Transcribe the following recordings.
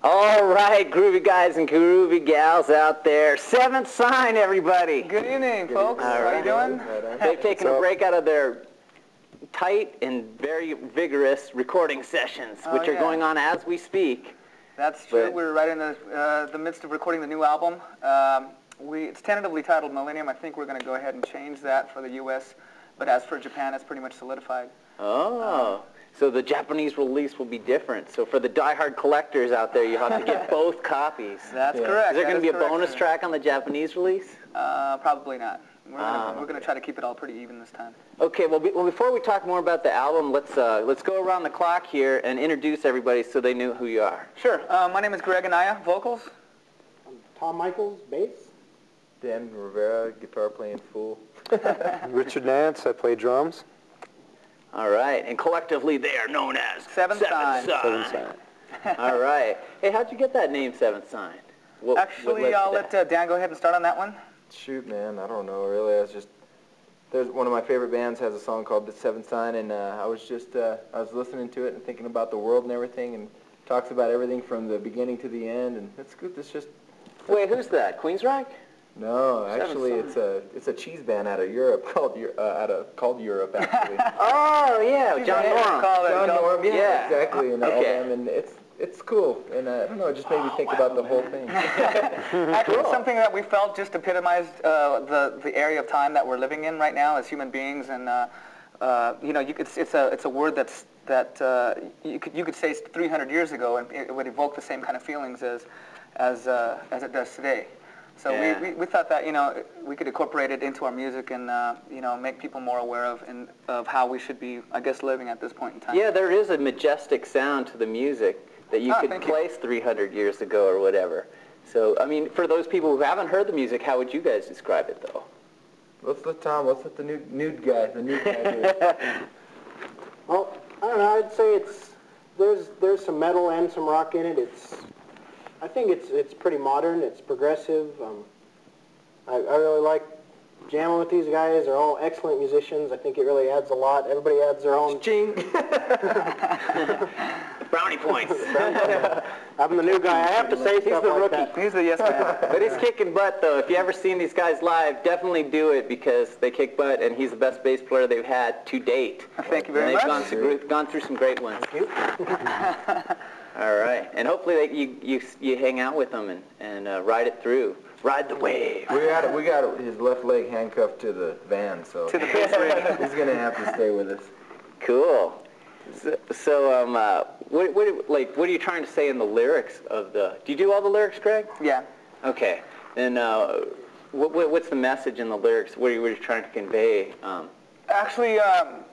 All right, groovy guys and groovy gals out there. Seventh Sign, everybody. Good evening, folks. How are you doing? They've taken a break out of their tight and very vigorous recording sessions, which are going on as we speak. That's true. We're right in the midst of recording the new album. It's tentatively titled Millennium. I think we're going to go ahead and change that for the U.S., but as for Japan, it's pretty much solidified. Oh. So the Japanese release will be different. So for the diehard collectors out there, you have to get both copies. That's correct. Is there going to be a bonus track on the Japanese release? Probably not. We're going to try to keep it all pretty even this time. Okay. Well, before we talk more about the album, let's go around the clock here and introduce everybody so they know who you are. Sure. My name is Greg Anaya, vocals. I'm Tom Michaels, bass. Dan Rivera, guitar playing fool. Richard Nance, I play drums. All right, and collectively they are known as SevenThsign. All right. Hey, how'd you get that name, SevenThsign? Actually, I'll let Dan go ahead and start on that one. Shoot, man, I don't know, really. There's one of my favorite bands has a song called SevenThsign, and I was listening to it and thinking about the world and everything, and talks about everything from the beginning to the end, and it's good. It's just... Wait, who's that? Queensryche? No, actually, it's a cheese band out of Europe called Europe, actually. Oh yeah, John Norm. John Norm, yeah, exactly. And it's cool, and I don't know, it just made me think about the whole thing. Actually, it's something that we felt just epitomized the area of time that we're living in right now as human beings, and you know, it's a word that you could say 300 years ago, and it would evoke the same kind of feelings as it does today. So we thought that, you know, we could incorporate it into our music and, you know, make people more aware of how we should be, I guess, living at this point in time. Yeah, there is a majestic sound to the music that you could place 300 years ago or whatever. So, I mean, for those people who haven't heard the music, how would you guys describe it, though? Let's let the nude guy do it. Well, I don't know, I'd say there's some metal and some rock in it. I think it's pretty modern. It's progressive. I really like jamming with these guys. They're all excellent musicians. I think it really adds a lot. Everybody adds their own. Ching. Brownie points. I'm the new guy. I have to say stuff like that. He's the yes man. But he's kicking butt, though. If you ever seen these guys live, definitely do it because they kick butt, and he's the best bass player they've had to date. Thank you very much. They've gone through some great ones. Thank you. All right, and hopefully you hang out with him and ride it through, ride the wave. We got his left leg handcuffed to the van, so to the bass rig. He's gonna have to stay with us. Cool. So what are you trying to say in the lyrics of the? Do you do all the lyrics, Greg? Yeah. Okay. And what's the message in the lyrics? What are you trying to convey? Actually,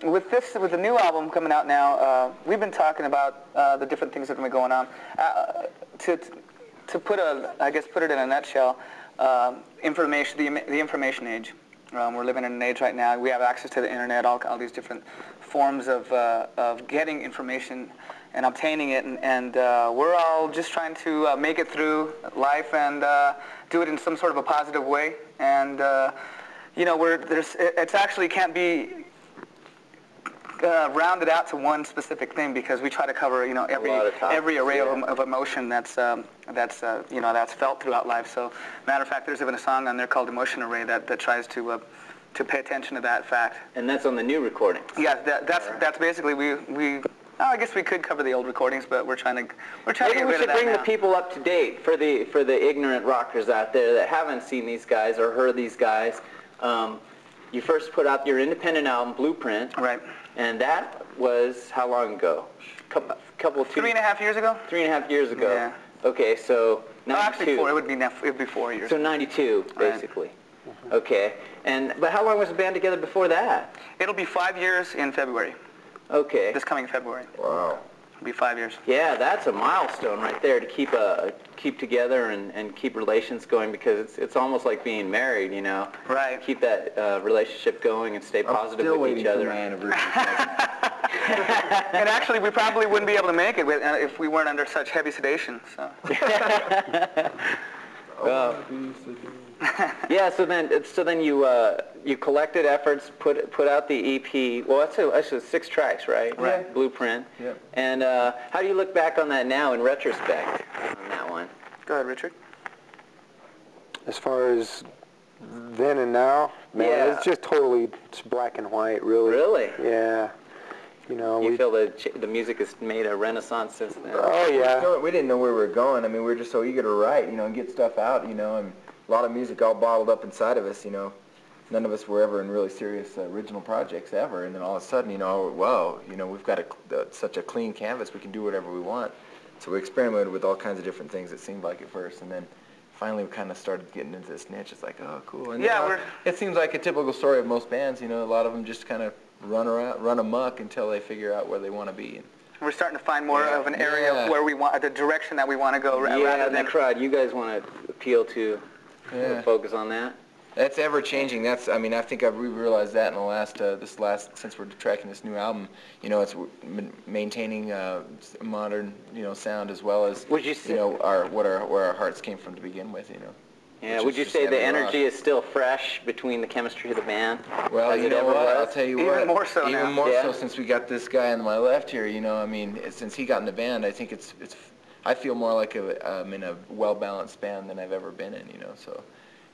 with the new album coming out now, we've been talking about the different things that have been going on. To put it in a nutshell, the information age. We're living in an age right now. We have access to the internet, all these different forms of getting information and obtaining it, and we're all just trying to make it through life and do it in some sort of a positive way. And you know, it actually can't be rounded out to one specific thing because we try to cover, you know, every array of emotion that's felt throughout life. So, matter of fact, there's even a song on there called "Emotion Array" that tries to pay attention to that fact. And that's on the new recording. Yeah, that's basically I guess we could cover the old recordings, but we're trying to get rid of that. Maybe we should bring the people up to date for the ignorant rockers out there that haven't seen these guys or heard these guys. You first put out your independent album, Blueprint. Right. And that was how long ago? 3.5 years ago. 3.5 years ago. Yeah. Okay, so 92. No, actually 4. It would be 4 years. So 92, basically. Right. Okay. But how long was the band together before that? It'll be 5 years in February. Okay. This coming February. Wow. It'll be 5 years. Yeah, that's a milestone right there to keep together and keep relations going because it's almost like being married, you know. Right. Keep that relationship going and stay positive with each other. I'm still waiting for my anniversary. And actually, we probably wouldn't be able to make it if we weren't under such heavy sedation. So. Yeah, so then you collected efforts, put out the EP. Well, that's 6 tracks, right? Right. Blueprint. Yep. And how do you look back on that now in retrospect on that one? Go ahead, Richard. As far as then and now, man, Yeah. it's just totally black and white, really. Really? Yeah. You know, You feel that the music has made a renaissance since then? Oh, yeah. We didn't know where we were going. I mean, we were just so eager to write, and get stuff out, and a lot of music all bottled up inside of us, None of us were ever in really serious original projects ever, and then all of a sudden, whoa, we've got such a clean canvas, we can do whatever we want. So we experimented with all kinds of different things, it seemed like at first, and then finally we kind of started getting into this niche. It's like, oh, cool. And Yeah, it seems like a typical story of most bands, a lot of them just kind of run amok until they figure out where they want to be. We're starting to find more of an area where we want, the direction that we want to go, rather and than the crowd. You guys want to appeal to, focus on that? That's ever changing. I think we've realized that in the last, since we're tracking this new album, it's maintaining modern, sound as well as, Would you say, where our hearts came from to begin with, Yeah, would you say the energy is still fresh between the chemistry of the band? Well, as you it know ever what? was? I'll tell you Even what. more so now. Even more Yeah. so since we got this guy on my left here. Since he got in the band, I think I feel more like I'm in a well-balanced band than I've ever been in. So.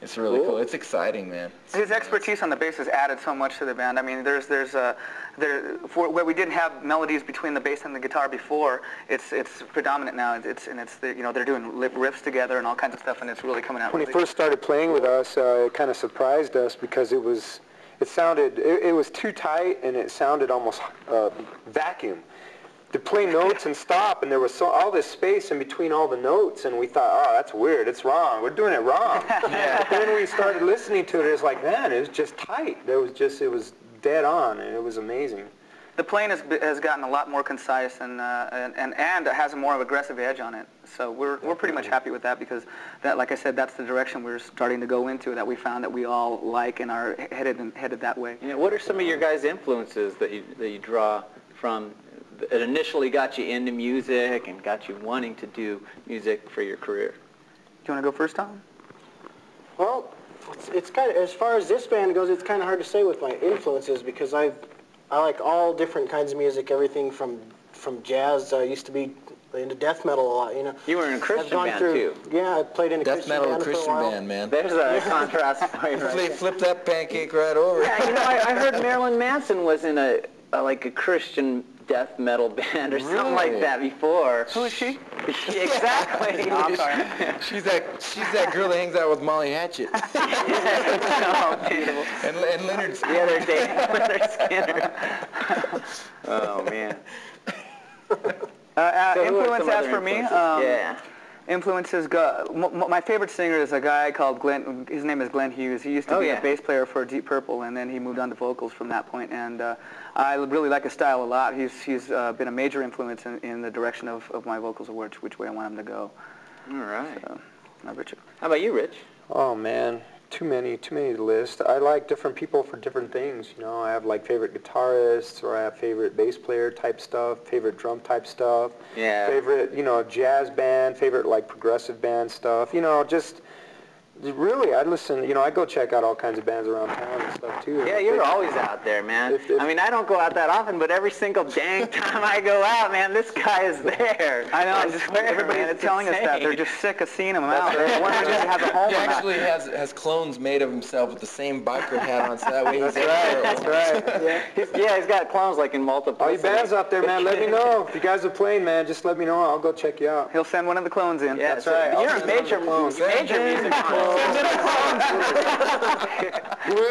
It's really cool. It's exciting, man. his expertise on the bass has added so much to the band. I mean, for where we didn't have melodies between the bass and the guitar before, it's predominant now. They're doing riffs together and all kinds of stuff, and it's really coming out. When he really first started playing with us, it kind of surprised us because it was too tight and it sounded almost vacuum. To play notes and stop, and there was all this space in between all the notes, and we thought, oh, that's weird, it's wrong, we're doing it wrong. But then we started listening to it, it's like, man, it was just tight. It was dead on, and it was amazing. The playing has gotten a lot more concise and has a more of aggressive edge on it. So we're pretty much happy with that, because that, like I said, that's the direction we're starting to go into, that we found that we all like and are headed that way. What are some of your guys' influences that you draw from? It initially got you into music and got you wanting to do music for your career. Do you want to go first, Tom? Well, it's kind of, as far as this band goes, it's kind of hard to say with my influences, because I like all different kinds of music, everything from jazz. I used to be into death metal a lot, You were in a Christian band too. Yeah, I played in a Death Christian band for a while. band, man. There's a contrast for you right there. Flip that pancake right over. Yeah, I heard Marilyn Manson was in a Christian death metal band or something like that before. Who is she? Exactly. No, I'm sorry. She's that girl that hangs out with Molly Hatchet. and Leonard Skinner. Yeah, they're dating Leonard Skinner. Oh, man. Influence as for me, influences my favorite singer is a guy called Glenn. His name is Glenn Hughes. He used to be a bass player for Deep Purple, and then he moved on to vocals from that point. And I really like his style a lot. He's been a major influence in the direction of my vocals, of which way I want him to go. All right. So, Richard. How about you, Rich? Oh, man. Too many to list. I like different people for different things. I have favorite guitarists, or I have favorite bass player type stuff, favorite drum type stuff. Yeah. Favorite, jazz band, favorite progressive band stuff. Just really, I listen. I go check out all kinds of bands around town and stuff too. Yeah, you're always out there, man. I don't go out that often, but every single dang time I go out, man, this guy is there. I know. Everybody's telling us that. They're just sick of seeing him out. They're wondering if he has a home. He actually has clones made of himself with the same biker hat on, so that way he's That's right. He's got clones in multiple. All you bands out there, man, let me know. If you guys are playing, man, just let me know. I'll go check you out. He'll send one of the clones in. Yeah, that's right. You're a major music fan.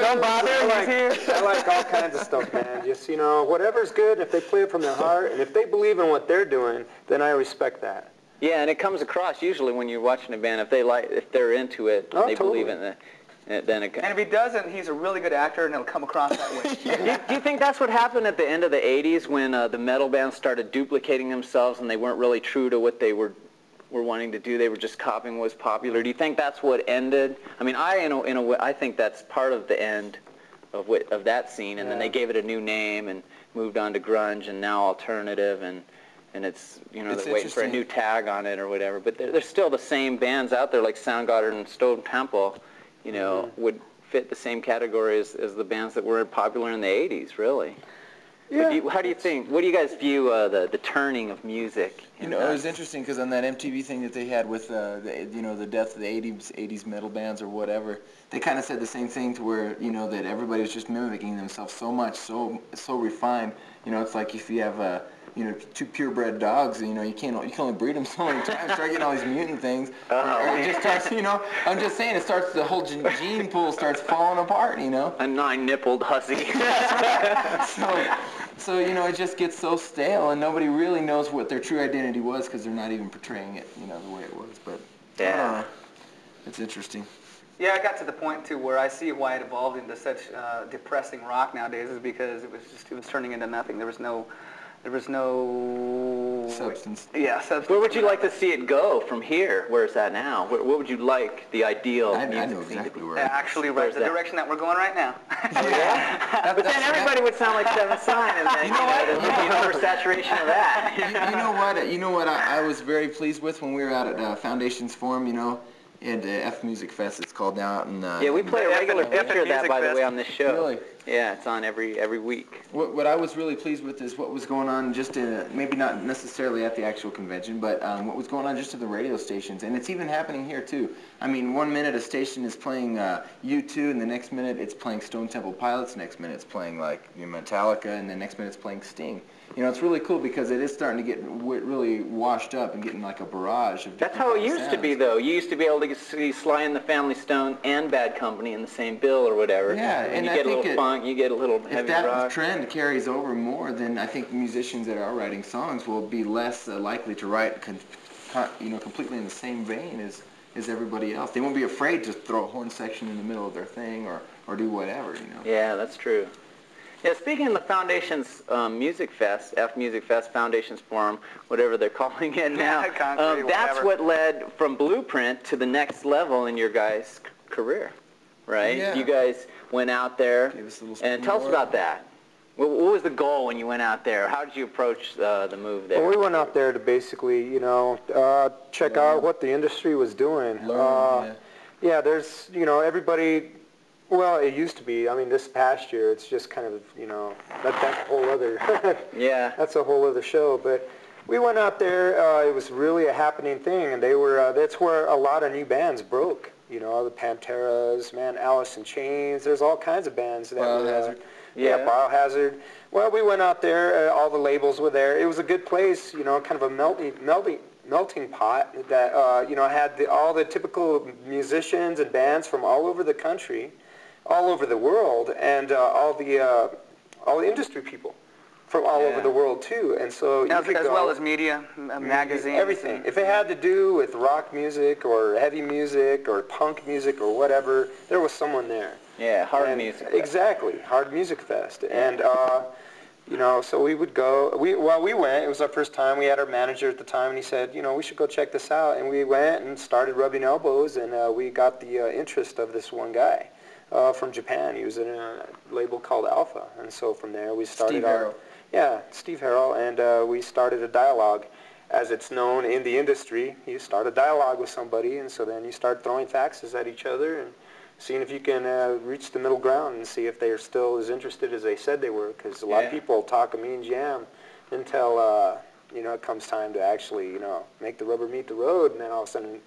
Don't bother. I like all kinds of stuff, man. Just, whatever's good, if they play it from their heart, and if they believe in what they're doing, then I respect that. Yeah, and it comes across usually when you're watching a band, if they're into it, they believe in it. Then it, and if he doesn't, he's a really good actor, and it'll come across that way. Do you think that's what happened at the end of the 80s when the metal bands started duplicating themselves and they weren't really true to what they were wanting to do? They were just copying what was popular. Do you think that's what ended? In a way, I think that's part of the end of that scene, and then they gave it a new name and moved on to grunge and now alternative, and it's they're waiting for a new tag on it or whatever. But there's still the same bands out there like Soundgarden and Stone Temple. you know, would fit the same category as the bands that were popular in the 80s, really. Yeah. How do you think, what do you guys view the turning of music? You know, it was interesting because on that MTV thing that they had with, you know, the death of the 80s metal bands or whatever, they kind of said the same thing to where, you know, that everybody was just mimicking themselves so much, so refined. You know, it's like if you have you know, two purebred dogs, you know, you can only breed them so many times, start getting all these mutant things, or it just starts, you know, I'm just saying, the whole gene pool starts falling apart, you know. A 9-nippled hussy. So, you know, it just gets so stale, and nobody really knows what their true identity was because they're not even portraying it, you know, the way it was. But I don't know. It's interesting. Yeah, I got to the point too where I see why it evolved into such depressing rock nowadays is because it was turning into nothing. There was no Substance. Yeah, substance. Where would you like to see it go from here? Where it's at now? What would you like the ideal I music know scene to be? exactly where. Actually, right, the direction that we're going right now. Yeah? But then everybody would sound like SevenThsign, and then, you know what? There'd be an oversaturation of that. You know what I was very pleased with when we were out at Foundations Forum, you know, and F Music Fest it's called now out in yeah, we play a regular feature of that, by the way, on this show. Really? Yeah, it's on every week. What I was really pleased with is what was going on just maybe not necessarily at the actual convention, but what was going on just at the radio stations, and it's even happening here too. I mean, 1 minute a station is playing U2, and the next minute it's playing Stone Temple Pilots, next minute it's playing like Metallica, and the next minute it's playing Sting. You know, it's really cool because it is starting to get really washed up and getting like a barrage of. That's how it used to be, though. You used to be able to see Sly and the Family Stone and Bad Company in the same bill or whatever. Yeah, and you get a little funk, you get a little heavy rock. If that trend carries over more, then I think musicians that are writing songs will be less likely to write, you know, completely in the same vein as everybody else. They won't be afraid to throw a horn section in the middle of their thing or do whatever, you know. Yeah, that's true. Yeah, speaking of the Foundations Music Fest, F Music Fest, Foundations Forum, whatever they're calling it now, that's what led from Blueprint to the next level in your guys' career, right? Yeah. You guys went out there, and tell us about that. What was the goal when you went out there? How did you approach the move there? Well, we went out there to basically, you know, check out what the industry was doing. Yeah, there's, you know, everybody. Well, it used to be. I mean, this past year, it's just kind of, you know, that's a whole other. Yeah. That's a whole other show. But we went out there. It was really a happening thing, and they were. That's where a lot of new bands broke. You know, the Panteras, man, Alice in Chains. There's all kinds of bands that Biohazard. Yeah, Biohazard. Well, we went out there. All the labels were there. It was a good place. You know, kind of a melting pot that you know had all the typical musicians and bands from all over the country, all over the world, and all the industry people from all over the world too. And so as well as media, magazines, everything. If it had to do with rock music or heavy music or punk music or whatever, there was someone there. Yeah, hard music. Exactly, Hard Music Fest. And you know, so we would go. We went. It was our first time. We had our manager at the time, and he said, you know, we should go check this out. And we went and started rubbing elbows, and we got the interest of this one guy from Japan. He was in a label called Alpha, and so from there we started Steve Harrell, and we started a dialogue. As it's known in the industry, you start a dialogue with somebody, and so then you start throwing faxes at each other and seeing if you can reach the middle ground and see if they are still as interested as they said they were, because a lot of people talk a mean jam until you know, it comes time to actually, you know, make the rubber meet the road, and then all of a sudden,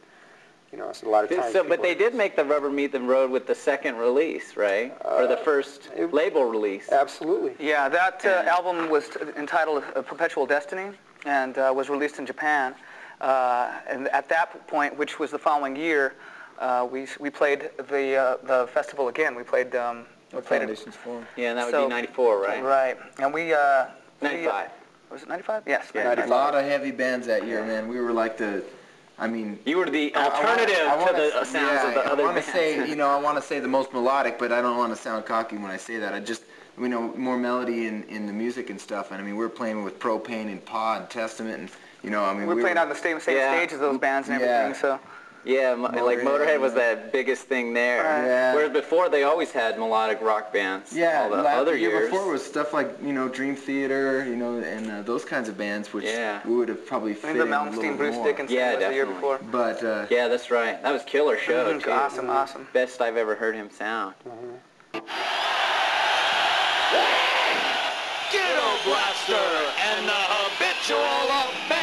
you know, it's a lot of times. So, but they did make the rubber meet the road with the second release, right? Or the first label release. Absolutely. Yeah, that album was entitled Perpetual Destiny, and was released in Japan. And at that point, which was the following year, we played the festival again. We played Foundations Forum. Yeah, and that would be 94, right? Right, and we 95. Was it 95? Yes. Yeah, 95. A lot of heavy bands that year, man. We were like you were the alternative to the sounds of the other bands. I want to say the most melodic, but I don't want to sound cocky when I say that. I just, you know, more melody in the music and stuff. And I mean, we were playing with Propane and Paw and Testament, and you know, I mean, we were playing on the same stage as those bands and everything. So. Yeah, like Motorhead was that biggest thing there. Yeah. Whereas before they always had melodic rock bands. Yeah, all the other year years. before was stuff like, you know, Dream Theater, you know, and those kinds of bands, which would have probably fit in a little Malmsteen, Bruce more. Dickinson was the year before. But yeah, that's right. That was killer show too. Awesome. Best I've ever heard him sound. Gido-Blaster and the Habitual Offenderz.